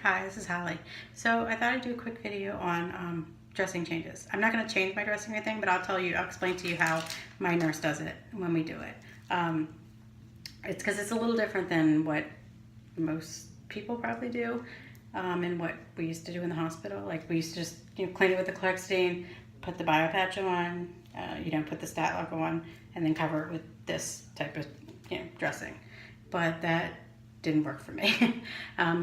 Hi, this is Holly. So I thought I'd do a quick video on dressing changes. I'm not going to change my dressing or anything, but I'll explain to you how my nurse does it when we do it. It's because it's a little different than what most people probably do, and what we used to do in the hospital. Like we used to just clean it with the chlorhexidine, put the bio patch on, put the stat lock on, and then cover it with this type of dressing. But that didn't work for me.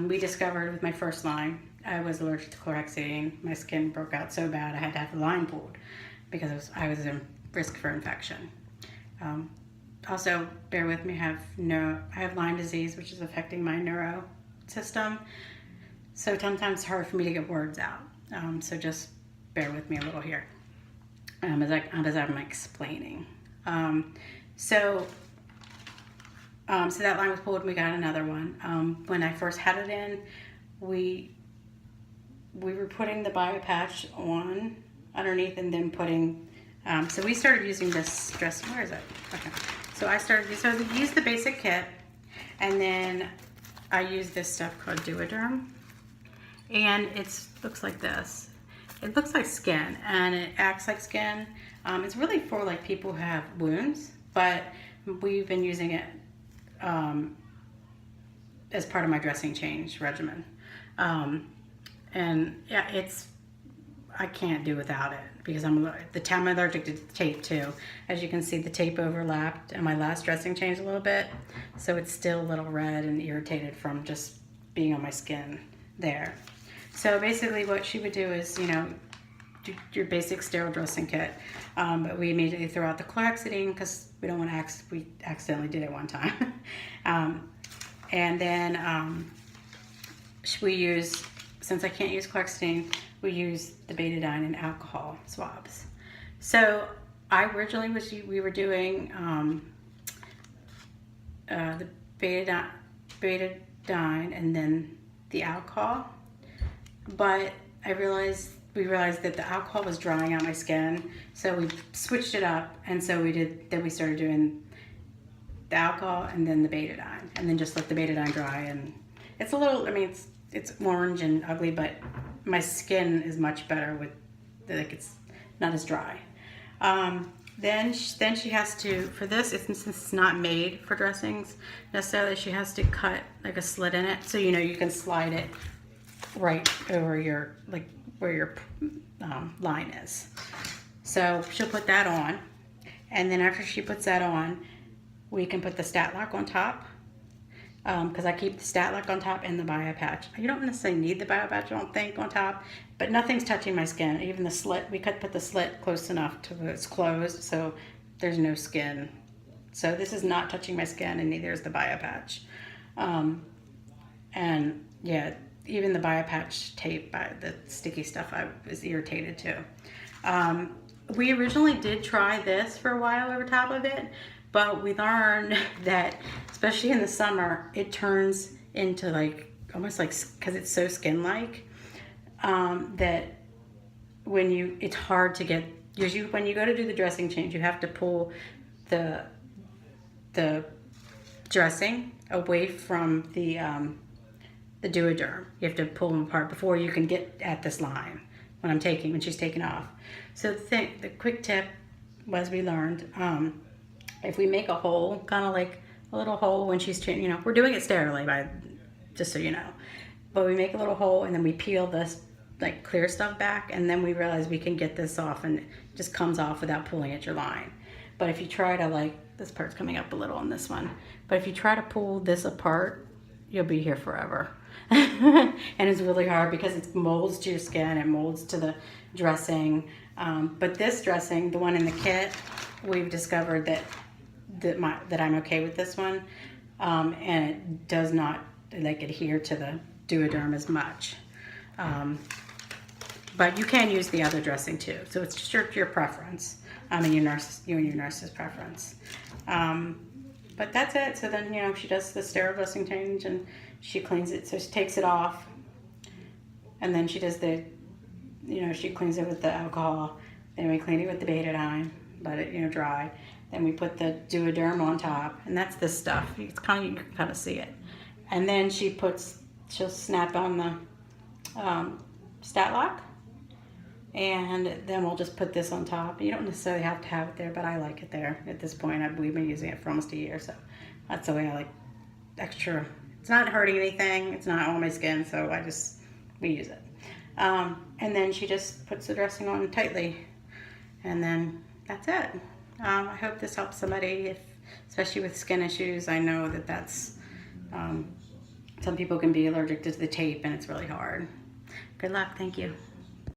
We discovered with my first Lyme, I was allergic to chlorhexidine. My skin broke out so bad I had to have the line pulled because I was in risk for infection. Also, bear with me, I have Lyme disease, which is affecting my neuro system. So sometimes it's hard for me to get words out. So just bear with me a little here as I'm explaining. So that line was pulled and we got another one. When I first had it in, we were putting the bio patch on underneath and then putting, so we started using this dressing. Where is it? Okay. So I used the basic kit, and then I used this stuff called Duoderm, and it looks like this. It looks like skin and it acts like skin. It's really for like people who have wounds, but we've been using it as part of my dressing change regimen. And yeah, I can't do without it because I'm allergic to tape too. As you can see, the tape overlapped in my last dressing change a little bit, so it's still a little red and irritated from just being on my skin there. So basically what she would do is, do your basic sterile dressing kit, but we immediately throw out the chlorhexidine because we don't want to we accidentally did it one time. And then we use, since I can't use chlorhexidine, we use the betadine and alcohol swabs. So I originally we were doing the betadine and then the alcohol, but we realized that the alcohol was drying out my skin, so we switched it up, and so we started doing the alcohol and then the betadine, and then just let the betadine dry. And it's a little, it's orange and ugly, but my skin is much better with, it's not as dry. Then she has to, for this, since it's not made for dressings necessarily, she has to cut like a slit in it, so you can slide it right over your, where your line is. So she'll put that on, and then after she puts that on, we can put the stat lock on top, because I keep the stat lock on top and the bio patch. You don't necessarily need the bio patch, I don't think, on top, but nothing's touching my skin. Even the slit, we could put the slit close enough to where it's closed, so there's no skin. So this is not touching my skin, and neither is the bio patch. And yeah, even the bio patch tape, the sticky stuff, I was irritated too. We originally did try this for a while over top of it, but we learned that, especially in the summer, it turns into almost like, because it's so skin-like, that it's hard to get, when you go to do the dressing change, you have to pull the dressing away from the Duoderm. You have to pull them apart before you can get at this line when she's taking off. So the quick tip was, we learned, if we make a hole, kind of like a little hole when she's, we're doing it sterilely, just so you know, but we make a little hole and then we peel this clear stuff back, and then we realize we can get this off, and it just comes off without pulling at your line. But if you try to, this part's coming up a little on this one, but if you try to pull this apart, you'll be here forever. And it's really hard because it molds to your skin, it molds to the dressing. But this dressing, the one in the kit, we've discovered that I'm okay with this one, and it does not adhere to the Duoderm as much. But you can use the other dressing too, so it's just your preference. You and your nurse's preference. But that's it. So then, she does the sterile dressing change and she cleans it. So she takes it off, and then she does she cleans it with the alcohol. Then we clean it with the betadine, let it, dry. Then we put the Duoderm on top, and that's this stuff. You can kind of see it. And then she puts she'll snap on the stat lock, and then we'll just put this on top. You don't necessarily have to have it there, but I like it there at this point. We've been using it for almost a year, so that's the way I like extra. It's not hurting anything. It's not on my skin, so we use it. And then she just puts the dressing on tightly, and then that's it. I hope this helps somebody, especially with skin issues. I know that's, some people can be allergic to the tape, and it's really hard. Good luck. Thank you.